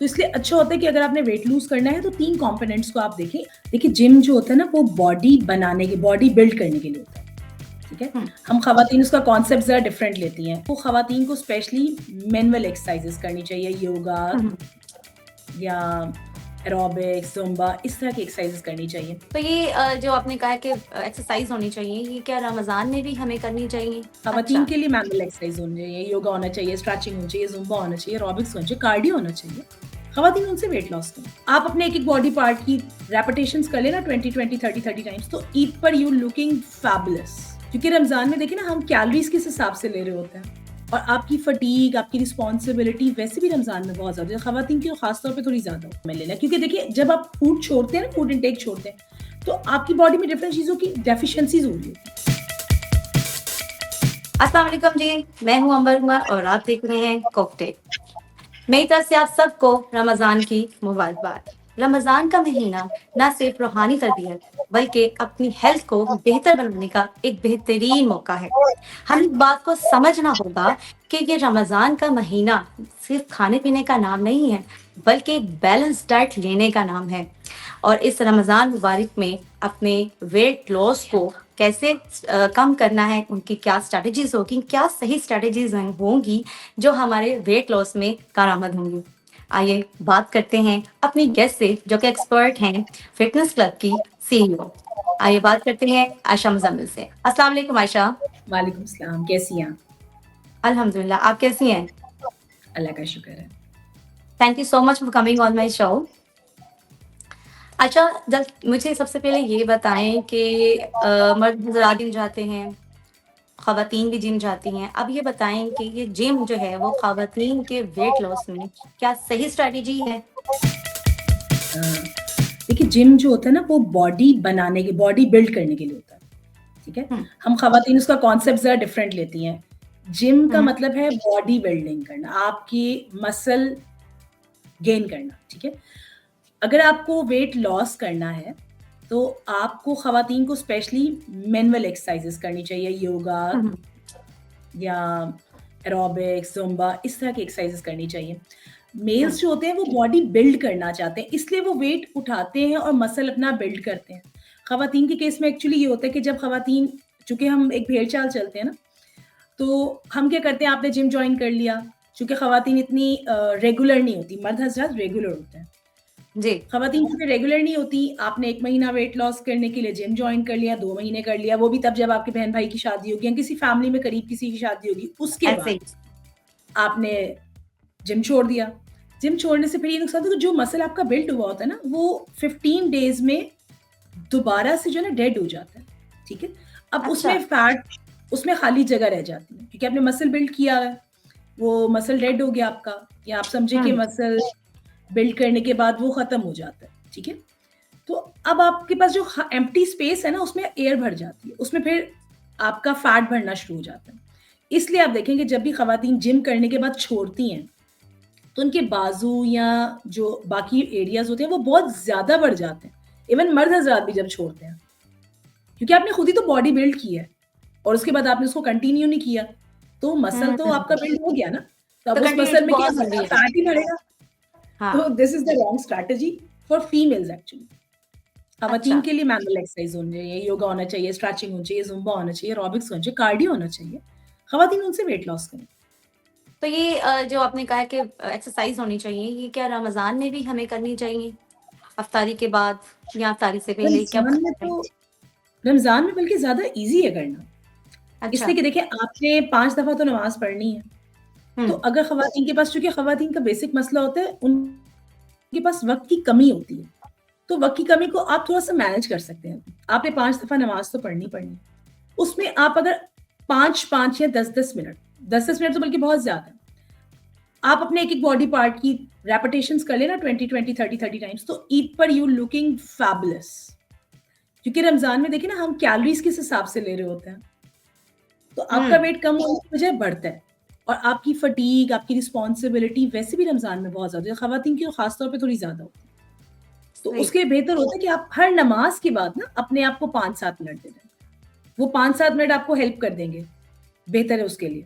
तो इसलिए अच्छा होता है कि अगर आपने वेट लूज़ करना है तो 3 कंपोनेंट्स को आप देखें। देखिए जिम जो होता है ना वो बॉडी बिल्ड करने के लिए होता है, ठीक है? हुँ, हम ख़वातीन उसका कॉन्सेप्ट ज़रा डिफरेंट लेती हैं। वो ख़वातीन को स्पेशली मैनुअल एक्सरसाइज़ेज़ करनी चाहिए, योगा हुँ, हुँ। या एरोबिक्स, ज़ुम्बा इस तरह की एक्सरसाइज़ेज़ करनी चाहिए। तो ये जो आपने कहा कि एक्सरसाइज़ होनी चाहिए, ये क्या रमज़ान में भी हमें करनी चाहिए? ख़वातीन अच्छा। के लिए मैनुअल एक्सरसाइज़ होनी चाहिए, योगा होना चाहिए, स्ट्रेचिंग होनी चाहिए, ज़ुम्बा होना चाहिए, एरोबिक्स होना चाहिए, कार्डियो होना चाहिए। ख़वातीन उनसे वेट लॉस करें। आप अपने एक-एक बॉडी पार्ट की रेपिटेशंस कर लेना 20-20, 30-30 टाइम्स तो ईद पर यू लुकिंग फैबुलस। क्योंकि रमज़ान में देखिए ना हम कैलोरीज़ किस हिसाब से ले रहे होते हैं और आपकी फटीग, आपकी रिस्पॉन्सिबिलिटी वैसे भी रमज़ान में बहुत ज़्यादा है। ख़वातीन की तो ख़ास तौर पे थोड़ी ज़्यादा में लेना क्योंकि देखिए जब आप फूड छोड़ते हैं ना, फूड इंटेक छोड़ते हैं, तो आपकी बॉडी में डिफरेंट चीज़ों की डेफिशिएंसीज़ हो रही होती हैं। अस्सलाम वालेकुम जी, मैं हूँ अंबर उमर और आप देख रहे हैं कोकटेल। मेरी तरफ से आप सबको रमज़ान की मुबारकबाद। रमज़ान का महीना ना सिर्फ रूहानी तरबियत बल्कि अपनी हेल्थ को बेहतर बनाने का एक बेहतरीन मौका है। हमें इस बात को समझना होगा कि ये रमज़ान का महीना सिर्फ खाने-पीने का नाम नहीं है, बल्कि एक बैलेंस डाइट लेने का नाम है। और इस रमज़ान मुबारक में अपने वेट लॉस को कैसे कम करना है, उनकी क्या स्ट्रैटेजीज़ होगी, क्या सही स्ट्रैटेजीज़ होंगी जो हमारे वेट लॉस में कारआमद होंगी। आइए बात करते हैं अपनी गेस्ट से जो कि एक्सपर्ट हैं फिटनेस क्लब की सीईओ। आइए बात करते हैं आयशा मुज़म्मिल से। अस्सलाम वालेकुम आयशा। वालेकुम सलाम, कैसी हैं आप? अल्हम्दुलिल्लाह, आप कैसी हैं? अल्लाह का शुक्र है। Thank you so much for coming on my show. अच्छा, जब मुझे सबसे पहले ये बताएँ कि मर्द हज़रात जिम जाते हैं, ख़वातीन भी जिम जाती हैं। अब ये बताएँ कि ये जिम जो है वो ख़वातीन के वेट लॉस में क्या सही स्ट्रैटेजी है? अ, देखिए जिम जो होता है ना वो बॉडी बिल्ड करने के लिए होता है, ठीक है? हुँ, हम ख़वातीन उसका कॉन्सेप्ट ज़रा डिफरेंट लेती हैं। जिम का हुँ, मतलब है बॉडी बिल्डिंग करना, आपकी मसल गेन करना, ठीक है? अगर आपको वेट लॉस करना है, तो आपको ख़वातीन को स्पेशली मैनुअल एक्सरसाइज़ेज़ करनी चाहिए, योगा हुँ, हुँ, या एरोबिक्स, ज़ुम्बा इस तरह की एक्सरसाइज़ेज़ करनी चाहिए। हुँ, मेल्स जो होते हैं वो बॉडी बिल्ड करना चाहते हैं, इसलिए वो वेट उठाते हैं और मसल अपना बिल्ड करते हैं। ख़वातीन के केस में एक्चुअली ये होता है कि जब ख़वातीन चूँकि हम एक भेड़-चाल चलते हैं ना, तो हम क्या करते हैं आपने जिम जॉइन कर लिया, चूँकि ख़वातीन इतनी रेगुलर नहीं होती, मर्द हज़रात रेगुलर होते हैं। जी, ख़वातीन चूँकि रेगुलर नहीं होती, आपने 1 महीना वेट लॉस करने के लिए जिम जॉइन कर लिया, 2 महीने कर लिया, वो भी तब जब आपके बहन-भाई की शादी होगी या किसी फैमिली में करीब किसी की शादी होगी, उसके ऐसे बाद ही। आपने जिम छोड़ दिया। जिम छोड़ने से फिर ये नुकसान था कि जो मसल आपका बिल्ड हुआ होता है ना, वो 15 डेज़ में दोबारा से जो है ना डेड हो जाता है, ठीक है? अब अच्छा, उसमें खाली जगह रह जाती है, क्योंकि आपने मसल बिल्ड किया है, वो मसल डेड हो गया आपका या आप समझिए कि हुँ, मसल बिल्ड करने के बाद वो खत्म हो जाता है, ठीक है? तो अब आपके पास जो एम्प्टी स्पेस है ना, उसमें एयर भर जाती है, उसमें फिर आपका फैट भरना शुरू हो जाता है। इसलिए आप देखेंगे जब भी खवातीन जिम करने के बाद छोड़ती हैं, तो उनके बाजू या जो बाकी एरियाज़ होते हैं, वो बहुत ज़्यादा बढ़ जाते हैं। इवन मर्द हज़रात भी जब छोड़ते हैं, क्योंकि आपने खुद ही तो बॉडी बिल्ड की है और उसके बाद आपने उसको कंटिन्यू नहीं किया, तो मसल तो हुँ, आपका बिल्ड हो गया ना, तो अब तो उस मसल कंटिन्यूटी में क्या बहुत ज़रूरी बढ़ेगा? है। फैट ही बढ़ेगा। तो हाँ, this is the wrong strategy for females actually. खवातीन अच्छा, के लिए मैनुअल एक्सरसाइज़ होनी चाहिए, योगा होना चाहिए, स्ट्रेचिंग होनी चाहिए, ज़ुम्बा होना चाहिए, एरोबिक्स होना चाहिए, कार्डियो होना चाहिए। खवातीन उनसे वेट लॉस करें। तो ये जो आपने कहा है कि एक्सरसाइज़ होनी चाहिए, ये क्या रमज़ान में भी हमें करनी चाहिए? इफ्तारी के बाद या इफ्तारी से पहले क्या रमज़ान में तो रमज़ान में बल्कि ज़्यादा ईज़ी है करना। अच्छा, इसलिए कि देखिए आपने 5 दफ़ा तो नमाज़ पढ़नी है। हुँ, तो अगर खवातीन के पास चूँकि खवातीन का बेसिक मसला होता है, उनके पास वक़्त की कमी होती है। तो वक़्त की कमी को आप थोड़ा-सा मैनेज कर सकते हैं। आपने 5 दफ़ा नमाज़ तो पढ़नी पढ़नी है। उसमें आप अगर 5-5 या 10-10 मिनट 10-10 मिनट तो बल्कि बहुत ज़्यादा है। आप अपने एक-एक बॉडी पार्ट की रेपिटेशंस कर लेना 20-20, 30-30 टाइम्स तो ईद पर यू लुकिंग फैबुलस। क्योंकि रमज़ान में देखिए ना हम कैलोरीज़ किस हिसाब से ले रहे होते हैं। तो आपका हुँ, वेट कम होने की बजाय बढ़ता है और आपकी फटीग, आपकी रिस्पॉन्सिबिलिटी वैसे भी रमज़ान में बहुत ज़्यादा है। ख़वातीन की तो ख़ास तौर पे थोड़ी ज़्यादा होती है। तो सही, उसके लिए बेहतर होता है कि आप हर नमाज़ के बाद ना अपने आप को 5-7 मिनट दे दें। वो 5-7 मिनट आपको हेल्प कर देंगे, बेहतर है उसके लिए।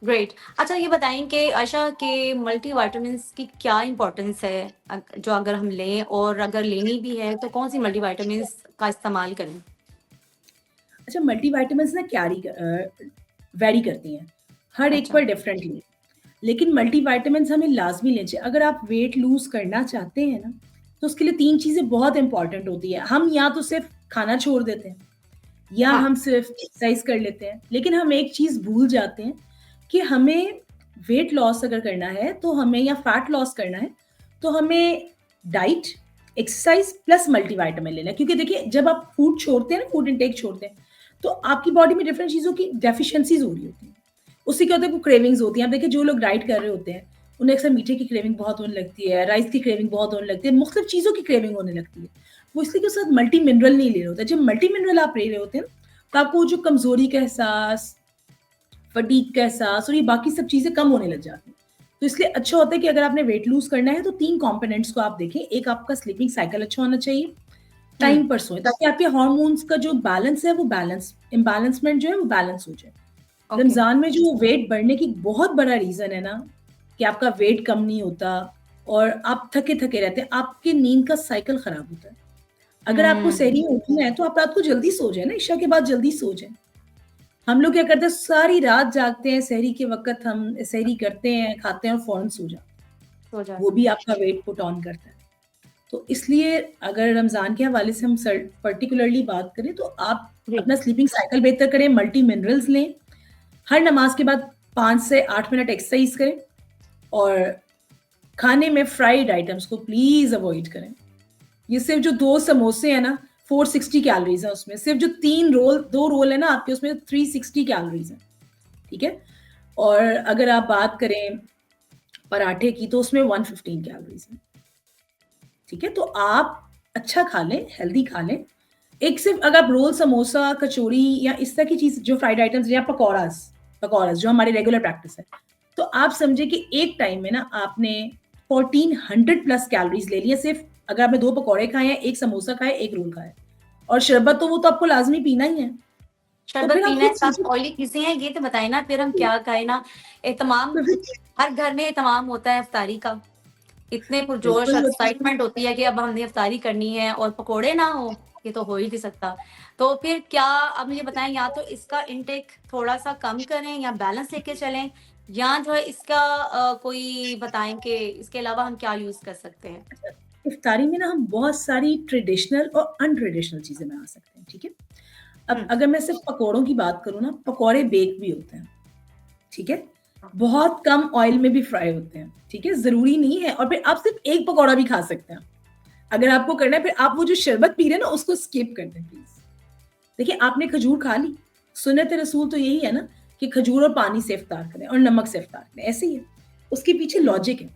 ग्रेट। अच्छा ये बताएँ कि आयशा के मल्टीविटामिन्स की क्या इम्पोर्टेंस है? जो अगर हम लें और अगर लेनी भी है तो कौन-सी मल्टीविटामिन्स का इस्तेमाल करें? अच्छा, मल्टीविटामिन्स ना वैरी करती हैं, हर एक अच्छा, पर डिफरेंटली। लेकिन मल्टीविटामिन्स हमें लाज़मी लेने चाहिए। अगर आप वेट लूज़ करना चाहते हैं ना, तो उसके लिए 3 चीज़ें बहुत इम्पोर्टेंट होती हैं। हम या तो सिर्फ़ खाना छोड़ देते हैं, या हाँ, हम सिर्फ़ एक्सरसाइज़ कर लेते हैं। लेकिन हम एक चीज़ भूल जाते हैं कि हमें वेट लॉस अगर करना है, तो हमें या फैट लॉस करना है, तो हमें डाइट, एक्सरसाइज़ प्लस मल्टीविटामिन लेना है। क्योंकि देखिए, जब आप फूड छोड़ते हैं ना, फूड इंटेक छोड़ते हैं, तो आपकी बॉडी में डिफरेंट चीज़ों की डेफिशिएंसीज़ हो रही होती हैं। उससे क्या होता है, वो क्रेविंग्स होती हैं। आप देखिए, जो लोग डाइट कर रहे होते हैं, उन्हें अक्सर मीठे की क्रेविंग बहुत होने लगती है, राइस की क्रेविंग बहुत होने लगती है, मुख्तलिफ चीज़ों की क्रेविंग होने लगती है। वो इसलिए कि उसके साथ मल्टी मिनरल नहीं ले रहे होते। जब मल्टी मिनरल आप ले रहे होते हैं, तो आपको वो जो कमज़ोरी का एहसास, फटीग का एहसास और ये बाकी सब चीज़ें कम होने लग जाती हैं। तो इसलिए अच्छा होता है कि अगर आपने वेट लूज़ करना है, तो 3 कंपोनेंट्स को आप देखें। एक आपका स्लीपिंग साइकिल अच्छा होना चाहिए, हुँ, टाइम पर सोएँ, ताकि आपके हार्मोन्स का जो बैलेंस है, वो इम्बैलेंसमेंट जो है, वो बैलेंस हो जाए। ओके, रमज़ान में जो वेट बढ़ने की बहुत बड़ा रीज़न है ना, कि आपका वेट कम नहीं होता और आप थके-थके रहते हैं, आपकी नींद का साइकिल खराब होता है। अगर आपको हुँ, सहरी में उठना है, तो आप रात को जल्दी सो जाएँ ना, इशा के बाद जल्दी सो जाएँ। हम लोग क्या करते हैं, सारी रात जागते हैं, सहरी के वक़्त हम सहरी करते हैं, खाते हैं और फ़ौरन सो जाते हैं। हो वो जाते भी हैं। आपका वेट पुट ऑन करता है। तो इसलिए अगर रमज़ान के हवाले से हम पर्टिकुलरली बात करें, तो आप जी, अपना स्लीपिंग साइकिल बेहतर करें, मल्टी मिनरल्स लें, हर नमाज़ के बाद 5 से 8 मिनट एक्सरसाइज़ करें और खाने में फ्राइड आइटम्स को प्लीज़ अवॉइड करें। ये सिर्फ़ जो 2 समोसे हैं ना, 460 कैलोरीज़ है उसमें, सिर्फ़ जो 2 रोल है ना आपके, उसमें 360 कैलोरीज़ हैं, ठीक है? और अगर आप बात करें पराठे की, तो उसमें 115 कैलोरीज़ हैं, ठीक है? तो आप अच्छा खा लें, हेल्दी खा लें। एक सिर्फ़ अगर आप रोल, समोसा, कचौड़ी या इस तरह की चीज़ जो फ्राइड आइटम्स या पकौड़ाज़ पकौड़ाज़ जो हमारी रेगुलर प्रैक्टिस है, तो आप समझिए कि एक टाइम में ना आपने 1400 प्लस कैलोरीज़ ले ली है, सिर्फ़ अगर आपने 2 पकौड़े खाए हैं, 1 समोसा खाया, 1 रोल खाया। और शरबत तो वो तो आपको लाज़मी पीना ही है। तो शरबत फिर आप पीना है, खुद साथ सोचिए। ऑयली चीज़ें हैं, ये तो बताएँ ना फिर हम क्या खाएँ ना? एहतमाम हर घर में एहतमाम होता है इफ्तारी का। इतने पुरजोश बिल्कुल होता है। एक्साइटमेंट होती है कि अब हमने इफ्तारी करनी है और पकोड़े ना हो, ये तो हो ही नहीं सकता। तो फिर क्या आप मुझे बताएँ या तो इसका इनटेक थोड़ा-सा कम करें या बैलेंस लेके चलें या जो है इसका कोई बताएँ कि इसके अलावा हम क्या यूज़ कर सकते हैं? अच्छा, इफ्तारी में ना हम बहुत सारी ट्रेडिशनल और अनट्रेडिशनल चीज़ें बना सकते हैं, ठीक है? अब हुँ, अगर मैं सिर्फ़ पकौड़ों की बात करूँ ना, पकौड़े बेक भी होते हैं, ठीक है? बहुत कम ऑयल में भी फ्राई होते हैं, ठीक है? ज़रूरी नहीं है, और फिर आप सिर्फ़ एक पकौड़ा भी खा सकते हैं। अगर आपको करना है, फिर आप वो जो शरबत पी रहे हैं ना, उसको स्किप कर दें प्लीज़। देखिए, आपने खजूर खा ली, सुन्नत-ए-रसूल तो यही है ना, कि खजूर और पानी से इफ्तार करें और नमक से इफ्तार करें, ऐसे ही है। उसके पीछे हुँ, लॉजिक है।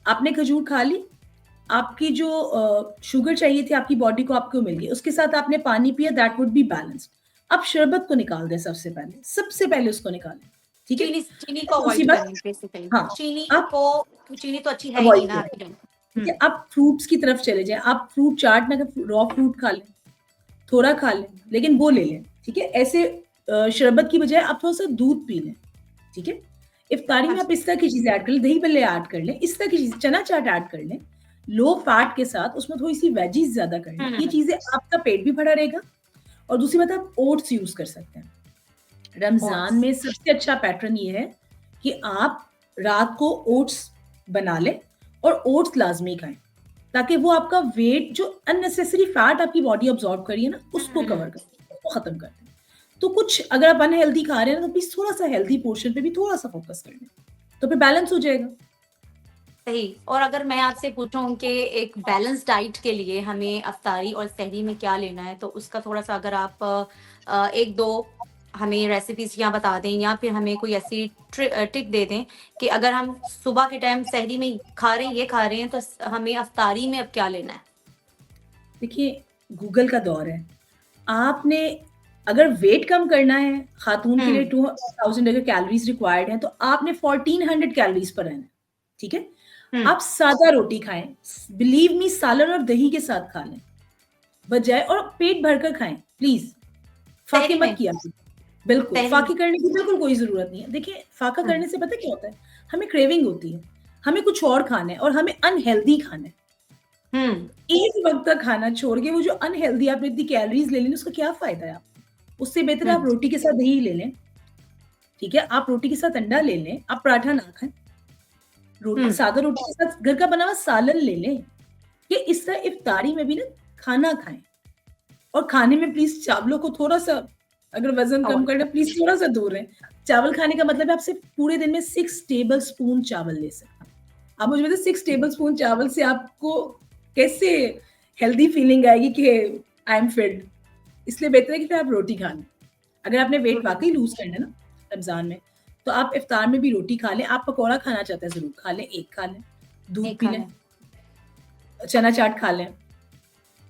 आपने खजूर खा ली, आपकी जो शुगर चाहिए थी आपकी बॉडी को, आपको मिल गई। उसके साथ आपने पानी पिया, दैट वुड बी बैलेंस्ड। आप शरबत को निकाल दें सबसे पहले उसको निकालें, ठीक है? चीनी को दूसरी अवॉइड बात, करें बेसिकली। हाँ, आप चीनी तो अच्छी है ही अवॉइड नहीं ना करें, आपके लिए। ठीक हुँ, है? आप फ्रूट्स की तरफ चले जाएँ, आप फ्रूट चाट में अगर रॉ फ्रूट खा लें, थोड़ा खा लें, लेकिन वो ले लें, ठीक है? ऐसे शरबत की बजाय आप थोड़ा-सा दूध पी लें, ठीक है? इफ्तारी हाँ में आप जी। इस तरह की चीज़ें ऐड कर लें, दही भल्ले ऐड कर लें, इस तरह की चीज़ें, चना चाट ऐड कर लें, लो फैट के साथ उसमें थोड़ी-सी वेजीज़ ज़्यादा कर लें। हुँ, ये हुँ, चीज़ें, आपका पेट भी भरा रहेगा और दूसरी बात, आप ओट्स यूज़ कर सकते हैं। रमज़ान ओट्स। में सबसे अच्छा पैटर्न ये है कि आप रात को ओट्स बना लें और ओट्स लाज़मी खाएँ, ताकि वो आपका वेट, जो अननेसेसरी फैट आपकी बॉडी अब्ज़ॉर्ब कर रही है ना, हुँ, उसको हुँ, कवर हुँ। कर, उसको ख़त्म कर दें। तो कुछ अगर आप अनहेल्दी खा रहे हैं ना, तो प्लीज़ थोड़ा-सा हेल्दी पोर्शन पे भी थोड़ा-सा फ़ोकस कर लें, तो फिर बैलेंस हो जाएगा। सही। और अगर मैं आपसे पूछूँ कि एक बैलेंस डाइट के लिए हमें अफ्तारी और सहरी में क्या लेना है, तो उसका थोड़ा-सा अगर आप 1-2 हमें रेसिपीज़ या बता दें या फिर हमें कोई ऐसी टिप दे दें कि अगर हम सुबह के टाइम सहरी में खा रहे हैं, ये खा रहे हैं, तो हमें अफ्तारी में अब क्या लेना है? देखिए, गूगल का दौर है। आपने अगर वेट कम करना है, खातून के लिए हुँ, 2000 अगर कैलोरीज़ रिक्वायर्ड हैं, तो आपने 1400 कैलोरीज़ पर रहना है, ठीक है? हुँ। आप सादा रोटी खाएँ, बिलीव मी, सालन और दही के साथ खा लें, बजाय, और पेट भरकर खाएँ, प्लीज़, फ़ाके सहरी मत में? किया कीजिए। बिल्कुल, पहले फाके करने की बिल्कुल कोई ज़रूरत नहीं है। देखिए, फाका हुँ, करने से पता है क्या होता है? हमें क्रेविंग होती है, हमें कुछ और खाना है और हमें अनहेल्दी खाना है। हुँ, एक वक़्त का खाना छोड़ के वो जो अनहेल्दी आपने इतनी कैलोरीज़ ले ली ना, उसका क्या फ़ायदा है आपको? उससे बेहतर है आप हुँ, रोटी के साथ दही ले लें, ठीक है? आप रोटी के साथ अंडा ले लें, आप पराठा ना खाएँ। हुँ, सादा रोटी के साथ घर का बना हुआ सालन ले लें, कि इस तरह इफ्तारी में भी ना खाना खाएँ और खाने में प्लीज़ चावलों को थोड़ा-सा अगर वज़न कम अवॉइड करना है प्लीज़ थोड़ा-सा दूर रहें। चावल खाने का मतलब है आप सिर्फ़ पूरे दिन में 6 टेबल स्पून चावल ले सकते हैं। आप मुझे बताइए 6 टेबल स्पून चावल से आपको कैसे हेल्दी फीलिंग आएगी कि आई एम फिट? इसलिए बेहतर है कि फिर आप रोटी खा लें। अगर आपने वेट हुँ, वाक़ई लूज़ करना है ना रमज़ान में, तो आप इफ्तार में भी रोटी खा लें। आप पकौड़ा खाना चाहते हैं ज़रूर खा लें, 1 खा लें, दूध नहीं पी लें, खाना। चना चाट खा लें,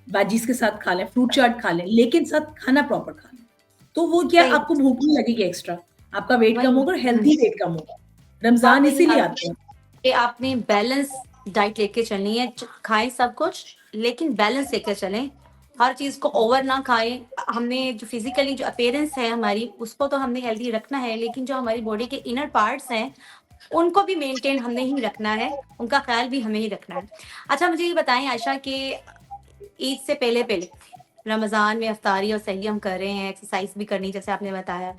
वेजीज़ के साथ खा लें, फ्रूट चाट खा लें, लेकिन साथ खाना प्रॉपर खा लें। तो वो क्या सही आपको भूख नहीं लगेगी एक्स्ट्रा, आपका वेट कम वही होगा और हुँ, हेल्दी वेट कम होगा। बात रमज़ान वही इसीलिए आ आते हैं। कि आपने बैलेंस डाइट लेके चलनी है, च खाएँ सब कुछ, लेकिन बैलेंस लेकर चलें। हर चीज़ को ओवर ना खाएँ। हमने जो फिज़िकली जो अपीयरेंस है हमारी, उसको तो हमने हेल्दी रखना है, लेकिन जो हमारी बॉडी के इनर पार्ट्स हैं, उनको भी मेंटेन हमने ही रखना है, उनका ख़्याल भी हमें ही रखना है। अच्छा मुझे ये बताएँ आयशा कि ईद से पहले-पहले रमज़ान में इफ्तारी और सहरी हम कर रहे हैं, एक्सरसाइज़ भी करनी जैसे आपने बताया।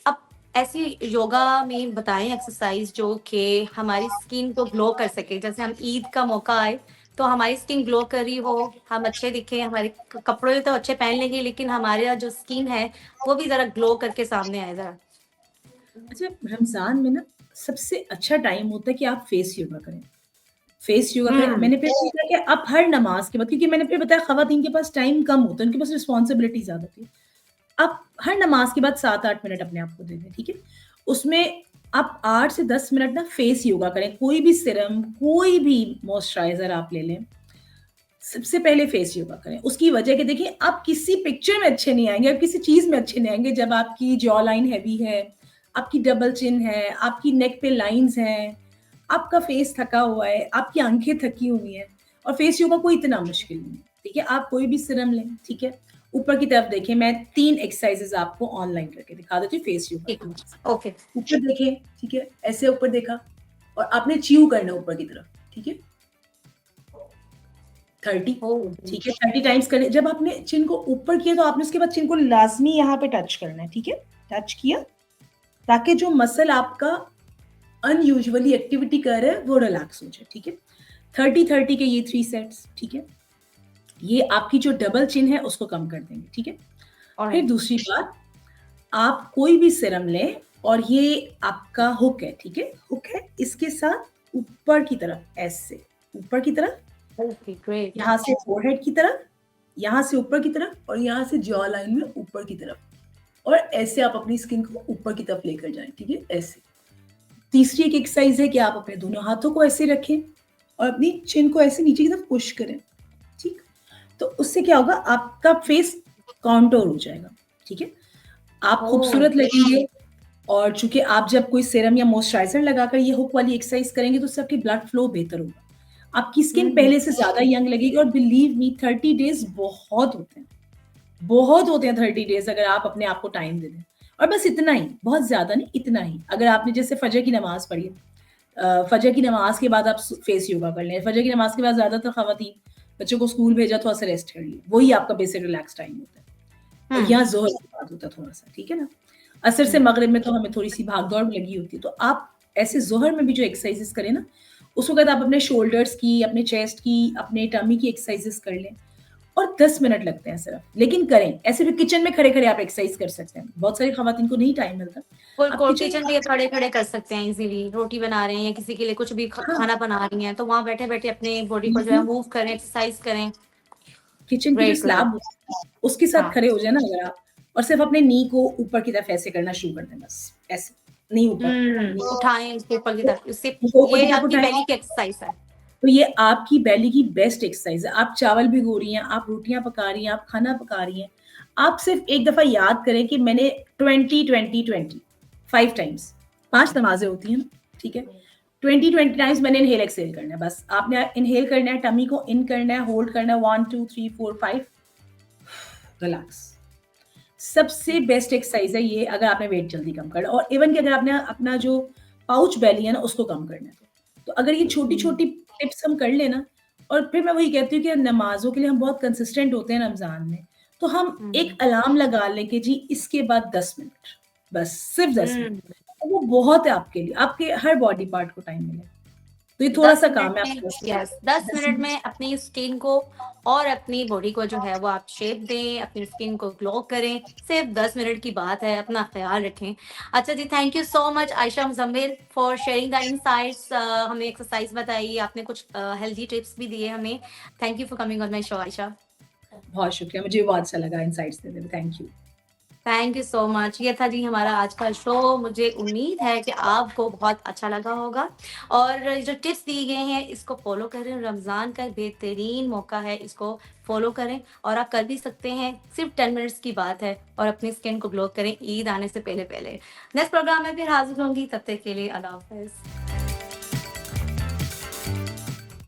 अब ऐसी योगा में बताएँ एक्सरसाइज़ जो कि हमारी स्किन को ग्लो कर सके। जैसे हम ईद का मौका आए, तो हमारी स्किन ग्लो कर रही हो, हम अच्छे दिखें, हमारे कपड़े तो अच्छे पहन लेंगे लेकिन हमारा जो स्किन है, वो भी ज़रा ग्लो करके सामने आए ज़रा। अच्छा रमज़ान में ना सबसे अच्छा टाइम होता है कि आप फेस योगा करें। फेस योगा करें हुँ, मैंने फिर सीखा कि आप हर नमाज़ के बाद क्योंकि मैंने फिर बताया ख़वातीन के पास टाइम कम होता है, उनके पास रिस्पॉन्सिबिलिटी ज़्यादा होती है। आप हर नमाज़ के बाद 7-8 मिनट अपने आप को दे दें, ठीक है? उसमें आप 8 से 10 मिनट ना फेस योगा करें, कोई भी सीरम, कोई भी मॉइस्चराइज़र आप ले लें। सबसे पहले फेस योगा करें। उसकी वजह कि देखिए आप किसी पिक्चर में अच्छे नहीं आएँगे, आप किसी चीज़ में अच्छे नहीं आएँगे जब आपकी जॉ लाइन हेवी है, आपकी डबल चिन है, आपकी नेक पे लाइन्स हैं, आपका फेस थका हुआ है, आपकी आँखें थकी हुई हैं और फेस योगा कोई इतना मुश्किल नहीं है, ठीक है? आप कोई भी सीरम लें, ठीक है? ऊपर की तरफ देखें, मैं 3 एक्सरसाइज़ेज़ आपको ऑनलाइन करके दिखा देती हूँ फेस योगा ठीक की। है। ओके। ऊपर देखें, ठीक है? ऐसे ऊपर देखा और आपने च्यू करना है ऊपर की तरफ, ठीक है? 30 ओह! ठीक है, 30 टाइम्स करें। जब आपने चिन को ऊपर किया तो आपने उसके बाद चिन को लाज़मी यहाँ पे टच करना है, ठीक है? टच किया ताकि जो मसल आपका अनयूजुअली एक्टिविटी कर रहा है वो रिलैक्स हो जाए, ठीक है? 30-30 के ये 3 सेट्स, ठीक है? ये आपकी जो डबल चिन है उसको कम कर देंगे, ठीक है? फिर ऑलराइट। दूसरी बात, आप कोई भी सीरम लें और ये आपका हुक है, ठीक है? हुक है, इसके साथ ऊपर की तरफ ऐसे, ऊपर की तरफ ओके, ग्रेट। यहाँ से फ़ोरहेड की तरफ, यहाँ से ऊपर की तरफ और यहाँ से जॉ लाइन में ऊपर की तरफ और ऐसे आप अपनी स्किन को ऊपर की तरफ लेकर जाएँ, ठीक है? ऐसे। तीसरी एक एक्सरसाइज़ है कि आप अपने दोनों हाथों को ऐसे रखें और अपनी चिन को ऐसे नीचे की तरफ पुश करें, ठीक? तो उससे क्या होगा आपका फेस कॉन्टूर हो जाएगा, ठीक है? आप ओह! खूबसूरत लगेंगे और चूँकि आप जब कोई सीरम या मॉइस्चराइज़र लगाकर ये हुक वाली एक्सरसाइज़ करेंगे तो उससे आपकी ब्लड फ्लो बेहतर होगा। आपकी स्किन हुँ, पहले से ज़्यादा यंग लगेगी और बिलीव मी 30 डेज़ बहुत होते हैं। बहुत होते हैं 30 डेज़ अगर आप अपने आप को टाइम दे दें। और बस इतना ही, बहुत ज़्यादा नहीं, इतना ही। अगर आपने जैसे फ़जर की नमाज़ पढ़ी है फ़जर की नमाज़ के बाद आप फेस योगा कर लें। फ़जर की नमाज़ के बाद ज़्यादातर ख़वातीन बच्चों को स्कूल भेजा थोड़ा-सा रेस्ट कर लिया। वही आपका बेसिक रिलैक्स टाइम होता है। और हुँ, यहाँ ज़ोहर के बाद होता है थोड़ा-सा, ठीक है ना? असर से हुँ, मगरिब में तो हमें थोड़ी-सी भाग-दौड़ लगी होती है। तो आप ऐसे ज़ोहर में भी जो एक्सरसाइज़ेज़ करें ना, उस वक़्त आप अपने शोल्डर्स की, अपने चेस्ट की, अपने टमी की एक्सरसाइज़ेज़ कर लें और 10 मिनट लगते हैं सिर्फ़, लेकिन करें। ऐसे भी किचन में खड़े-खड़े आप एक्सरसाइज़ कर सकते हैं। बहुत सारी ख़वातीन को नहीं टाइम मिलता। फुल आप को किचन में किचन पे ये खड़े-खड़े कर सकते हैं इज़िली। रोटी बना रहे हैं या किसी के लिए कुछ भी हाँ, खाना बना रही हैं, तो वहाँ बैठे-बैठे अपने बॉडी को जो है बिल्कुल। मूव करें, एक्सरसाइज़ करें। किचन की जो ग्रेट, ग्रेट। स्लैब होती है, उसके साथ हाँ। खड़े हो जाए ना अगर आप और सिर्फ़ अपने नी को ऊपर की तरफ ऐसे करना शुरू कर दें बस, ऐसे, नी ऊपर, नी उठाएँ उसको ऊपर की को तरफ। इससे नी को ऊपर की ये तरफ आपकी उठाएँ, बेली की एक्सरसाइज़ है। तो ये आपकी बेली की बेस्ट एक्सरसाइज़ है। आप चावल भिगो रही हैं, आप रोटियाँ पका रही हैं, आप खाना पका रही हैं। आप सिर्फ़ एक दफ़ा याद करें कि मैंने 20-20-20 5 टाइम्स 5 नमाज़ें होती हैं ना, ठीक है? 20-20 टाइम्स मैंने इन्हेल एक्सहेल करना है बस। आपने इन्हेल करना है, टमी को इन करना है, होल्ड करना है 1 2 3 4 5 रिलैक्स। सबसे बेस्ट एक्सरसाइज है ये, अगर आपने वेट जल्दी कम करना और इवन कि अगर आपने अपना जो पाउच बेली है ना उसको कम करना है तो अगर ये छोटी-छोटी टिप्स हम कर लें ना और फिर मैं वही कहती हूँ कि नमाज़ों के लिए हम बहुत कंसिस्टेंट होते हैं रमज़ान में, तो हम एक हुँ, अलार्म लगा लें कि जी इसके बाद 10 मिनट, बस सिर्फ 10 मिनट। हुँ। तो वो बहुत है आपके लिए, आपके हर बॉडी पार्ट को टाइम मिले। तो ये 10 थोड़ा-सा काम मिनट है में आपके वास्ते, यस 10 10 मिनट मिनट में अपनी स्किन को और अपनी बॉडी को जो है वो आप शेप दें, अपनी स्किन को ग्लो करें। सिर्फ़ 10 मिनट की बात है, अपना ख़्याल रखें। अच्छा जी, thank you so much Ayesha Muzammil for sharing the insights हमें एक्सरसाइज़ बताई, आपने कुछ हेल्दी टिप्स भी दिए हमें। Thank you for coming on my show Ayesha. बहुत शुक्रिया, मुझे भी बहुत अच्छा लगा इनसाइट्स देने में, thank you. Thank you so much. ये था जी हमारा आज का शो। मुझे उम्मीद है कि आपको बहुत अच्छा लगा होगा और जो टिप्स दिए गए हैं इसको फ़ॉलो करें। रमज़ान का बेहतरीन मौका है, इसको फ़ॉलो करें और आप कर भी सकते हैं। सिर्फ़ 10 मिनट्स की बात है और अपनी स्किन को ग्लो करें ईद आने से पहले-पहले। नेक्स्ट प्रोग्राम में फिर हाज़िर होंगी, तब तक के लिए अल्लाह हाफ़िज़।